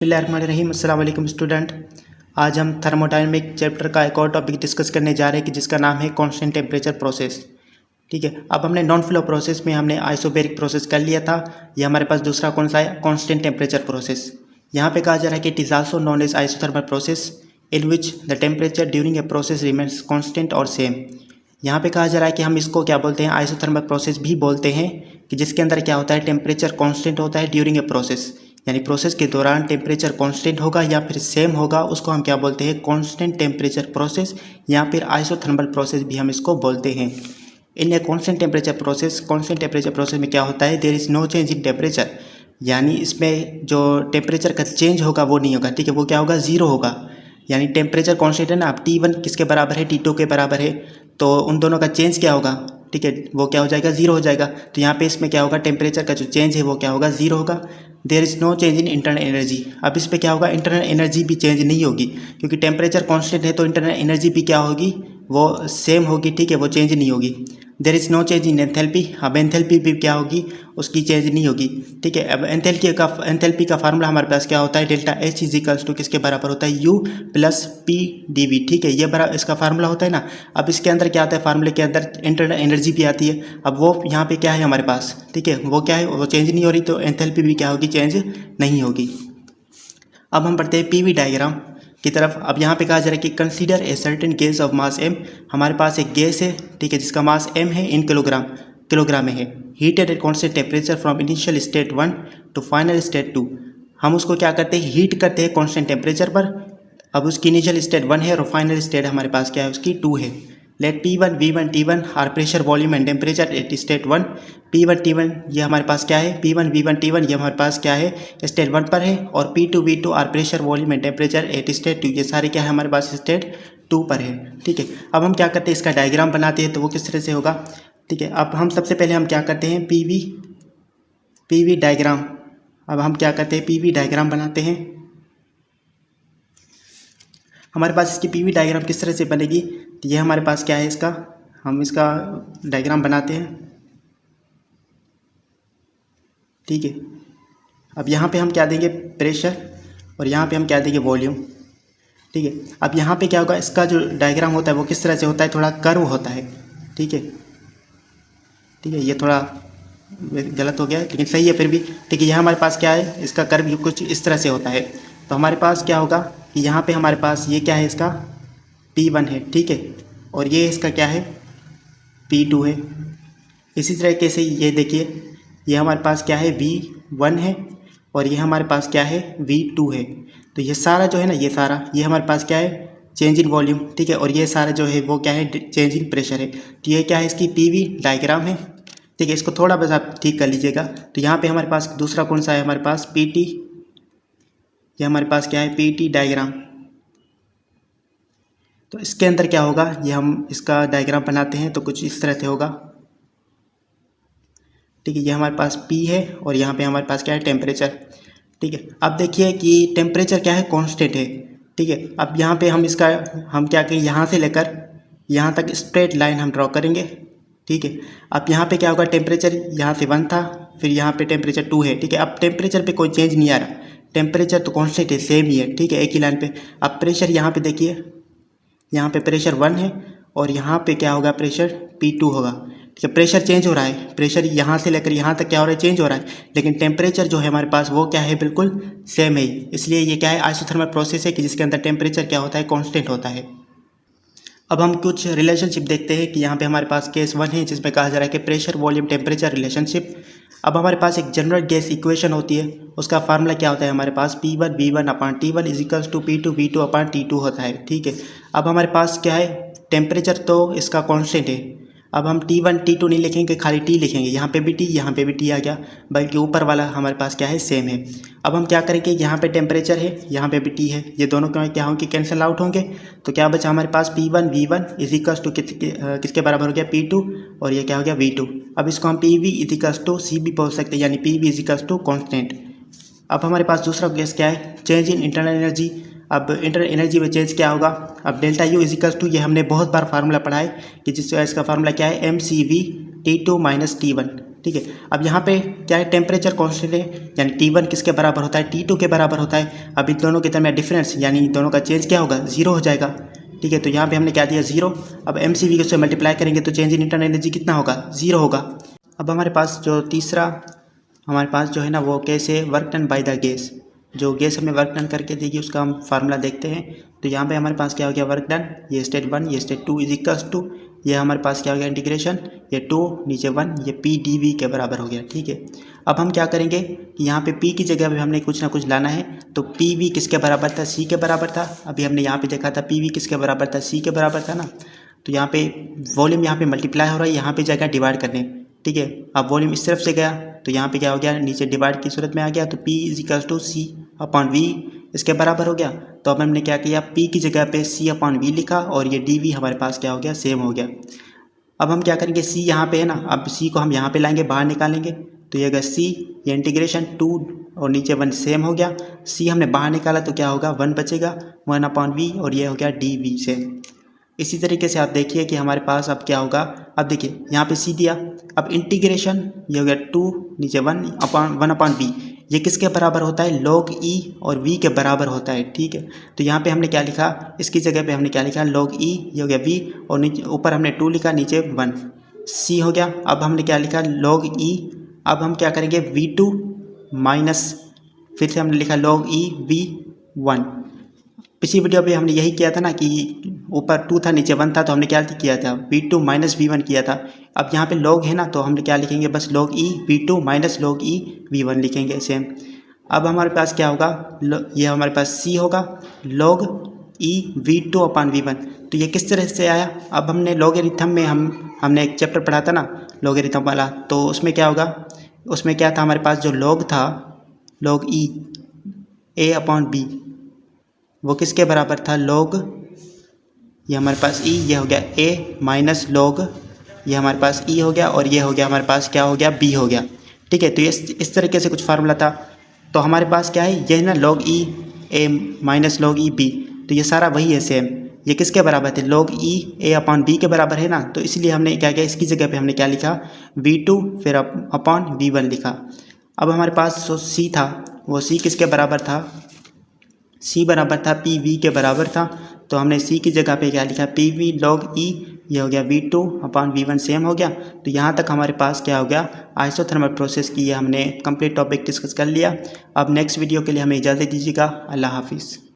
बिस्मिल्लाहिर्रहमानिर्रहीम। अस्सलाम वालेकुम स्टूडेंट। आज हम थर्मोडायनेमिक चैप्टर का एक और टॉपिक डिस्कस करने जा रहे हैं कि जिसका नाम है कांस्टेंट टेम्परेचर प्रोसेस। ठीक है, अब हमने नॉन फ्लो प्रोसेस में हमने आइसोबैरिक प्रोसेस कर लिया था। ये हमारे पास दूसरा कौन सा है, कांस्टेंट टेम्परेचर प्रोसेस। यहाँ पे कहा जा रहा है कि it is also known as isothermal process in which the temperature during a process remains constant और सेम। यहाँ पे कहा जा रहा है कि हम इसको क्या बोलते हैं, आइसोथर्मल प्रोसेस भी बोलते हैं, कि जिसके अंदर क्या होता है, टेम्परेचर कांस्टेंट होता है ड्यूरिंग ए प्रोसेस, यानी प्रोसेस के दौरान टेम्परेचर कांस्टेंट होगा या फिर सेम होगा, उसको हम क्या बोलते हैं, कांस्टेंट टेम्परेचर प्रोसेस या फिर आइसोथर्मल प्रोसेस भी हम इसको बोलते हैं। In a constant temperature process में क्या होता है, there is no change in temperature, यानी इसमें जो टेम्परेचर का चेंज होगा वो नहीं होगा। ठीक है, वो क्या होगा, ज़ीरो होगा। यानी टेम्परेचर कांस्टेंट है ना, अब T1 किसके बराबर है, T2 के बराबर है, तो उन दोनों का चेंज क्या होगा, ठीक है, वो क्या हो जाएगा, ज़ीरो हो जाएगा। तो यहाँ पे इसमें क्या होगा, टेम्परेचर का जो चेंज है वो क्या होगा, ज़ीरो होगा। There is no change in internal energy. अब इस पर क्या होगा, इंटरनल एनर्जी भी चेंज नहीं होगी, क्योंकि टेम्परेचर कांस्टेंट है तो इंटरनल एनर्जी भी क्या होगी, वो सेम होगी। ठीक है, वो चेंज नहीं होगी। There is no change in enthalpy. अब एंथैल्पी भी क्या होगी, उसकी चेंज नहीं होगी। ठीक है, अब एंथैल्पी का फार्मूला हमारे पास क्या होता है, delta H is equals to किसके बराबर होता है, U प्लस P dV। ठीक है, ये इसका फार्मूला होता है ना। अब इसके अंदर क्या आता है, फार्मूले के अंदर इंटरनल एनर्जी भी आती है। अब वो यहाँ पे क्या है हमारे पास, ठीक है, वो क्या है, वो चेंज नहीं हो रही, तो एंथैल्पी भी क्या होगी, चेंज नहीं होगी। अब हम पढ़ते हैं PV डायग्राम की तरफ। अब यहाँ पे कहा जा रहा है कि consider a certain gas of mass m। हमारे पास एक गैस है, ठीक है, जिसका मास m है, इन किलोग्राम में है। Heated at constant temperature from initial state 1 to final state 2। हम उसको क्या करते हैं, हीट करते हैं कॉन्स्टेंट टेम्परेचर पर। अब उसकी इनिशियल स्टेट 1 है और फाइनल स्टेट हमारे पास क्या है, उसकी 2 है। Let P1 V1 T1 are pressure volume and temperature at state 1। P1 T1 ये हमारे पास क्या है, P1 V1 T1 ये हमारे पास क्या है, स्टेट 1 पर है, और P2 V2 are pressure volume and temperature at state 2 ये सारे क्या है हमारे पास, स्टेट 2 पर है। ठीक है, अब हम क्या करते हैं, इसका डायग्राम बनाते हैं, तो वो किस तरह से होगा। ठीक है, अब हम सबसे पहले हम क्या करते हैं, PV डायग्राम। अब हम क्या करते हैं, PV डायग्राम बनाते हैं। हमारे पास इसकी PV डायग्राम किस तरह से बनेगी, तो ये हमारे पास क्या है, इसका हम इसका डायग्राम बनाते हैं। ठीक है, अब यहाँ पे हम क्या देंगे, प्रेशर, और यहाँ पे हम क्या देंगे, वॉल्यूम। ठीक है, अब यहाँ पे क्या होगा, इसका जो डायग्राम होता है वो किस तरह से होता है, थोड़ा कर्व होता है। ठीक है, ये थोड़ा गलत हो गया है लेकिन सही है फिर भी। ठीक है, यहाँ हमारे पास क्या है, इसका कर्व कुछ इस तरह से होता है। तो हमारे पास क्या होगा कि यहाँ पे हमारे पास ये क्या है, इसका P1 है, ठीक है, और ये इसका क्या है, P2 है। इसी तरीके से ये देखिए, ये हमारे पास क्या है, V1 है, और ये हमारे पास क्या है, V2 है। तो ये सारा जो है ना, ये हमारे पास क्या है, चेंज इन वॉल्यूम। ठीक है, और ये सारा जो है वो क्या है, चेंज इन प्रेशर है। तो ये क्या है, इसकी PV डायग्राम है। ठीक है, इसको थोड़ा बस आप ठीक कर लीजिएगा। तो यहाँ पे हमारे पास दूसरा कौन सा है, हमारे पास PT, ये हमारे पास क्या है, PT डायग्राम। तो इसके अंदर क्या होगा, ये हम इसका डायग्राम बनाते हैं तो कुछ इस तरह से होगा। ठीक है, ये हमारे पास P है, और यहाँ पे हमारे पास क्या है, टेम्परेचर। ठीक है, अब देखिए कि टेम्परेचर क्या है, कांस्टेंट है। ठीक है, अब यहाँ पे हम क्या करें, यहाँ से लेकर यहाँ तक स्ट्रेट लाइन हम ड्रॉ करेंगे। ठीक है, अब यहाँ पे क्या होगा, टेम्परेचर यहाँ से 1 था, फिर यहाँ पे टेम्परेचर 2 है। ठीक है, अब टेम्परेचर पे कोई चेंज नहीं आ रहा, टेम्परेचर तो कांस्टेंट है, सेम ही है। ठीक है, एक ही लाइन पे। अब प्रेशर यहाँ पे देखिए, यहाँ पे प्रेशर 1 है, और यहाँ पे क्या होगा, प्रेशर P2 होगा। ठीक है, प्रेशर चेंज हो रहा है, प्रेशर यहाँ से लेकर यहाँ तक क्या हो रहा है, चेंज हो रहा है, लेकिन टेम्परेचर जो है हमारे पास वो क्या है, बिल्कुल सेम है। इसलिए ये क्या है, आइसोथर्मल प्रोसेस है कि जिसके अंदर टेम्परेचर क्या होता है, कांस्टेंट होता है। अब हम कुछ रिलेशनशिप देखते हैं कि यहाँ पे हमारे पास केस 1 है, जिसमें कहा जा रहा है कि प्रेशर वॉल्यूम टेम्परेचर रिलेशनशिप। अब हमारे पास एक जनरल गैस इक्वेशन होती है, उसका फार्मूला क्या होता है, हमारे पास P1 V1 upon T1 is equals to P2 V2 upon T2 होता है। ठीक है, अब हमारे पास क्या है, टेम्परेचर तो इसका कांस्टेंट है। अब हम T1 T2 नहीं लिखेंगे, खाली T लिखेंगे, यहाँ पे भी T, यहाँ पे भी T आ गया, बल्कि ऊपर वाला हमारे पास क्या है, सेम है। अब हम क्या करेंगे, यहाँ पे टेम्परेचर है, यहाँ पे भी T है, ये दोनों क्या होंगे, कैंसिल आउट होंगे। तो क्या बचा हमारे पास, P1 V1 is equals to किसके बराबर हो गया, P2, और ये क्या हो गया, V2। अब इसको हम PV is equals to C भी बोल सकते हैं, यानी PV is equals to constant. अब हमारे पास दूसरा गैस क्या है, चेंज इन इंटरनल एनर्जी। अब इंटरनल एनर्जी में चेंज क्या होगा, अब delta U is equals to, ये हमने बहुत बार फार्मूला पढ़ा है कि जिसका इसका फार्मूला क्या है, MCV T2 माइनस T1। ठीक है। अब यहाँ पे क्या है, टेम्परेचर कांस्टेंट है, यानी T1 किसके बराबर होता है, T2 के बराबर होता है। अब इन दोनों के दरमियान डिफरेंस यानी दोनों का चेंज क्या होगा, 0 हो जाएगा। ठीक है, तो यहाँ पे हमने क्या दिया 0। अब MCV से मल्टीप्लाई करेंगे तो चेंज इन इंटरनल एनर्जी कितना होगा, 0 होगा। अब हमारे पास जो तीसरा हमारे पास जो है ना वो कैसे work done by the gas, जो गैस हमें वर्क डन करके देगी उसका हम फार्मूला देखते हैं। तो यहाँ पे हमारे पास क्या हो गया वर्क डन, ये स्टेट 1 ये स्टेट 2 इज इक्वल्स टू, ये हमारे पास क्या हो गया इंटीग्रेशन, ये 2 नीचे 1 ये PdV के बराबर हो गया। ठीक है, अब हम क्या करेंगे कि यहाँ पे P की जगह पे हमने कुछ ना कुछ लाना है। तो PV किसके बराबर था, C के बराबर था। अभी हमने यहाँ पे देखा था PV किसके बराबर था, C के बराबर था ना। तो यहाँ पे वॉल्यूम यहाँ पे मल्टीप्लाई हो रहा है, यहाँ पे जाएगा डिवाइड करने। ठीक है, अब वॉल्यूम इस तरफ से गया तो यहाँ पे क्या हो गया, नीचे डिवाइड की सूरत में आ गया। तो P is equal to C/V इसके बराबर हो गया। तो अब हमने क्या किया, P की जगह पे C/V लिखा और ये dV हमारे पास क्या हो गया, सेम हो गया। अब हम क्या करेंगे, C यहाँ पे है ना, अब C को हम यहाँ पे लाएंगे, बाहर निकालेंगे। तो ये अगर C ये इंटीग्रेशन 2 और नीचे 1 सेम हो गया। C हमने बाहर निकाला तो क्या होगा, 1 बचेगा 1/V और ये हो गया dV से। इसी तरीके से आप देखिए कि हमारे पास अब क्या होगा। अब देखिए यहाँ पे C दिया, अब इंटीग्रेशन ये हो गया 2 नीचे 1/V, ये किसके बराबर होता है, log E और V के बराबर होता है। ठीक है, तो यहाँ पे हमने क्या लिखा, इसकी जगह पे हमने क्या लिखा, log E ये हो गया V और नीचे ऊपर हमने 2 लिखा नीचे 1, C हो गया। अब हमने क्या लिखा log E, अब हम क्या करेंगे V2 माइनस फिर से हमने लिखा log E V1। पिछली वीडियो पे हमने यही किया था ना कि ऊपर 2 था नीचे 1 था, तो हमने क्या किया था V2 माइनस V1 किया था। अब यहाँ पे log है ना तो हमने क्या लिखेंगे, बस log E V2 minus log E V1 लिखेंगे सेम। अब हमारे पास क्या होगा, ये हमारे पास C होगा log E V2/V1। तो ये किस तरह से आया, अब हमने लॉगरिथम में हमने एक चैप्टर पढ़ा था ना लॉगरिथम वाला, तो उसमें क्या होगा, उसमें क्या था हमारे पास जो log था log E A/B वो किसके बराबर था, log ये हमारे पास E ये हो गया A माइनस log ये हमारे पास E हो गया और ये हो गया हमारे पास क्या हो गया, B हो गया। ठीक है, तो इस तरीके से कुछ फार्मूला था। तो हमारे पास क्या है, ये है ना log E A minus log E B, तो ये सारा वही है सेम। ये किसके बराबर थे, log E A/B के बराबर है ना। तो इसलिए हमने क्या किया, इसकी जगह पे हमने क्या लिखा V2 फिर अपॉन V1 लिखा। अब हमारे पास जो C था वो C किसके बराबर था, C बराबर था PV के बराबर था। तो हमने C की जगह पे क्या लिखा PV log E ये हो गया V2/V1 सेम हो गया। तो यहाँ तक हमारे पास क्या हो गया, आइसोथर्मल प्रोसेस की ये हमने कंप्लीट टॉपिक डिस्कस कर लिया। अब नेक्स्ट वीडियो के लिए हमें इजाज़त दीजिएगा। अल्लाह हाफिज़।